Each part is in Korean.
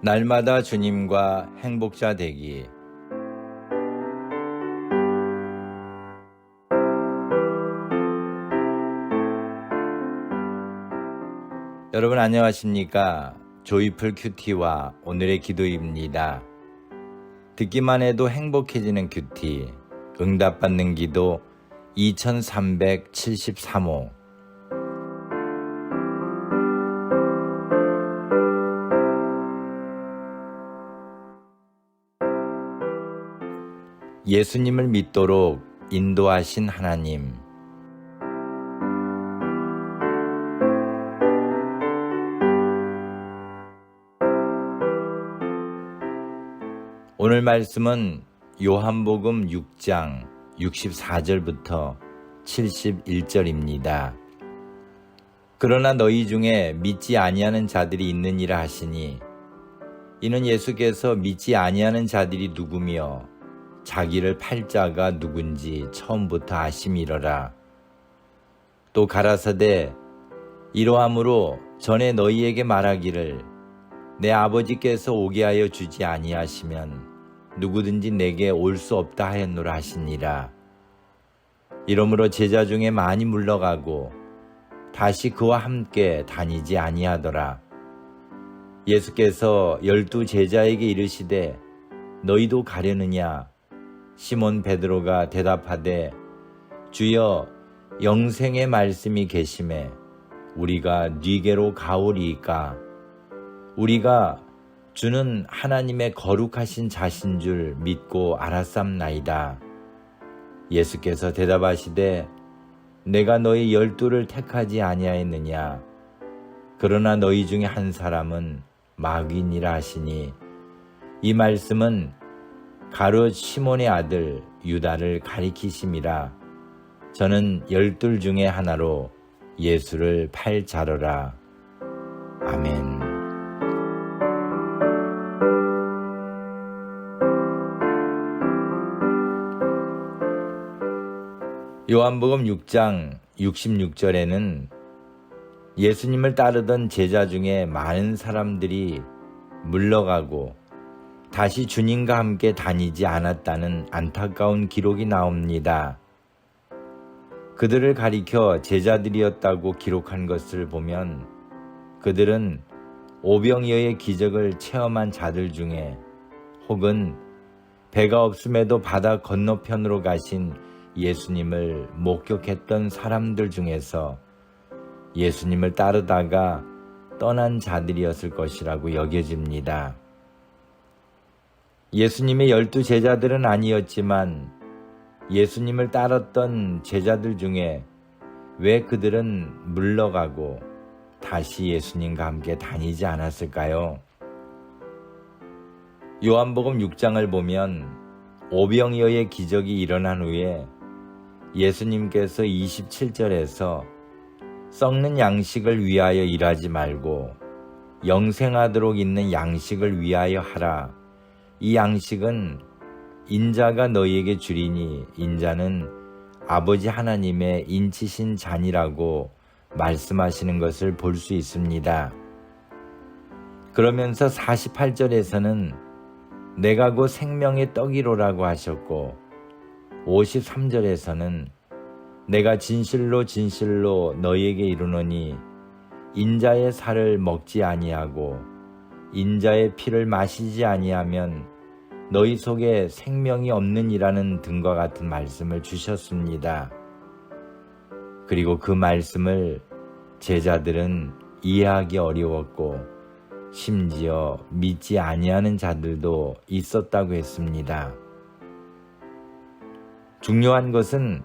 날마다 주님과 행복자 되기. 여러분 안녕하십니까? 조이풀 큐티와 오늘의 기도입니다. 듣기만 해도 행복해지는 큐티, 응답받는 기도 2373호. 예수님을 믿도록 인도하신 하나님. 오늘 말씀은 요한복음 6장 64절부터 71절입니다. 그러나 너희 중에 믿지 아니하는 자들이 있느니라 하시니, 이는 예수께서 믿지 아니하는 자들이 누구며 자기를 팔 자가 누군지 처음부터 아심이러라. 또 가라사대 이러함으로 전에 너희에게 말하기를 내 아버지께서 오게 하여 주지 아니하시면 누구든지 내게 올 수 없다 하였노라 하시니라. 이러므로 제자 중에 많이 물러가고 다시 그와 함께 다니지 아니하더라. 예수께서 12 제자에게 이르시되 너희도 가려느냐? 시몬 베드로가 대답하되 주여, 영생의 말씀이 계심에 우리가 네게로 가오리이까? 우리가 주는 하나님의 거룩하신 자신 줄 믿고 알았삼나이다. 예수께서 대답하시되 내가 너희 12를 택하지 아니하였느냐? 그러나 너희 중에 한 사람은 마귀니라 하시니, 이 말씀은 가룟 시몬의 아들 유다를 가리키심이라. 저는 12 중에 하나로 예수를 팔 자로라. 아멘. 요한복음 6장 66절에는 예수님을 따르던 제자 중에 많은 사람들이 물러가고 다시 주님과 함께 다니지 않았다는 안타까운 기록이 나옵니다. 그들을 가리켜 제자들이었다고 기록한 것을 보면 그들은 오병이어의 기적을 체험한 자들 중에, 혹은 배가 없음에도 바다 건너편으로 가신 예수님을 목격했던 사람들 중에서 예수님을 따르다가 떠난 자들이었을 것이라고 여겨집니다. 예수님의 12 제자들은 아니었지만 예수님을 따랐던 제자들 중에 왜 그들은 물러가고 다시 예수님과 함께 다니지 않았을까요? 요한복음 6장을 보면 오병이어의 기적이 일어난 후에 예수님께서 27절에서 썩는 양식을 위하여 일하지 말고 영생하도록 있는 양식을 위하여 하라. 이 양식은 인자가 너희에게 주리니 인자는 아버지 하나님의 인치신 잔이라고 말씀하시는 것을 볼 수 있습니다. 그러면서 48절에서는 내가 곧 생명의 떡이로라고 하셨고, 53절에서는 내가 진실로 진실로 너희에게 이르노니 인자의 살을 먹지 아니하고 인자의 피를 마시지 아니하면 너희 속에 생명이 없느니라는 등과 같은 말씀을 주셨습니다. 그리고 그 말씀을 제자들은 이해하기 어려웠고 심지어 믿지 아니하는 자들도 있었다고 했습니다. 중요한 것은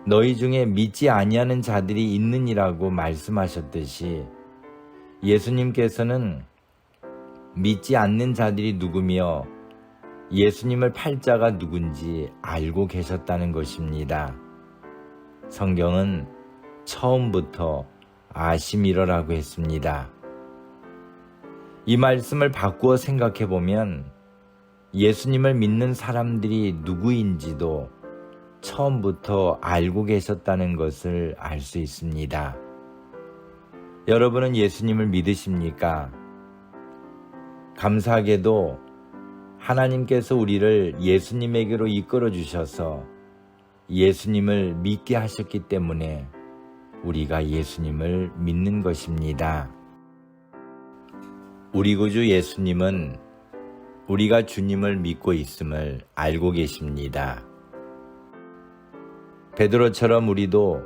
너희 중에 믿지 아니하는 자들이 있느니라고 말씀하셨듯이 예수님께서는 믿지 않는 자들이 누구며 예수님을 팔 자가 누군지 알고 계셨다는 것입니다. 성경은 처음부터 아심이러라고 했습니다. 이 말씀을 바꾸어 생각해 보면 예수님을 믿는 사람들이 누구인지도 처음부터 알고 계셨다는 것을 알 수 있습니다. 여러분은 예수님을 믿으십니까? 감사하게도 하나님께서 우리를 예수님에게로 이끌어 주셔서 예수님을 믿게 하셨기 때문에 우리가 예수님을 믿는 것입니다. 우리 구주 예수님은 우리가 주님을 믿고 있음을 알고 계십니다. 베드로처럼 우리도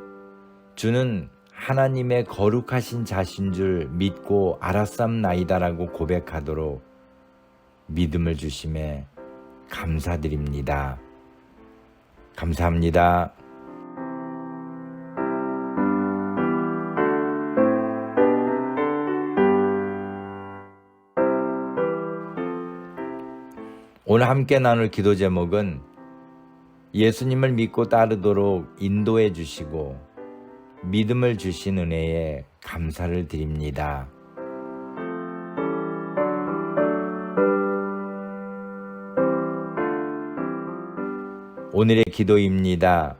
주는 하나님의 거룩하신 자신 줄 믿고 알았삼나이다라고 고백하도록 믿음을 주심에 감사드립니다. 감사합니다. 오늘 함께 나눌 기도 제목은 예수님을 믿고 따르도록 인도해 주시고 믿음을 주신 은혜에 감사를 드립니다. 오늘의 기도입니다.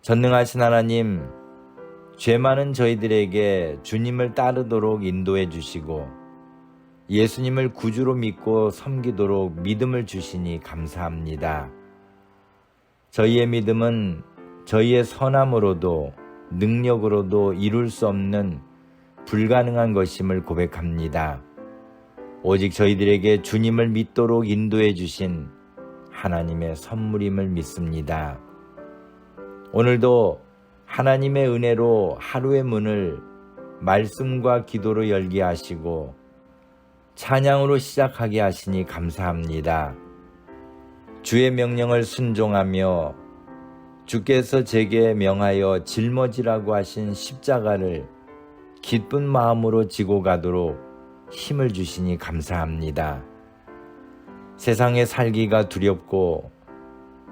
전능하신 하나님, 죄 많은 저희들에게 주님을 따르도록 인도해 주시고 예수님을 구주로 믿고 섬기도록 믿음을 주시니 감사합니다. 저희의 믿음은 저희의 선함으로도 능력으로도 이룰 수 없는 불가능한 것임을 고백합니다. 오직 저희들에게 주님을 믿도록 인도해 주신 하나님의 선물임을 믿습니다. 오늘도 하나님의 은혜로 하루의 문을 말씀과 기도로 열게 하시고 찬양으로 시작하게 하시니 감사합니다. 주의 명령을 순종하며 주께서 제게 명하여 짊어지라고 하신 십자가를 기쁜 마음으로 지고 가도록 힘을 주시니 감사합니다. 세상에 살기가 두렵고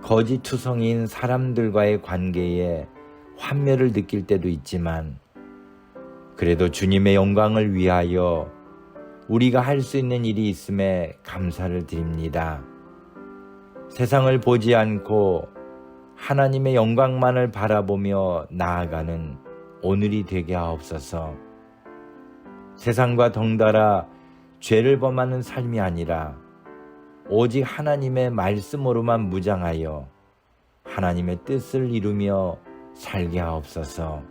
거짓투성이인 사람들과의 관계에 환멸을 느낄 때도 있지만 그래도 주님의 영광을 위하여 우리가 할 수 있는 일이 있음에 감사를 드립니다. 세상을 보지 않고 하나님의 영광만을 바라보며 나아가는 오늘이 되게 하옵소서. 세상과 덩달아 죄를 범하는 삶이 아니라 오직 하나님의 말씀으로만 무장하여 하나님의 뜻을 이루며 살게 하옵소서.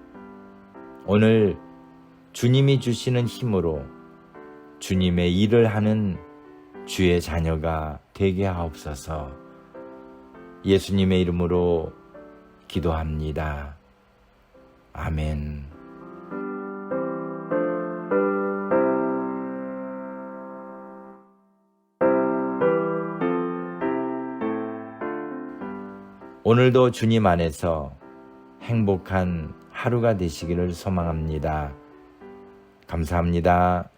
오늘 주님이 주시는 힘으로 주님의 일을 하는 주의 자녀가 되게 하옵소서. 예수님의 이름으로 기도합니다. 아멘. 오늘도 주님 안에서 행복한 하루가 되시기를 소망합니다. 감사합니다.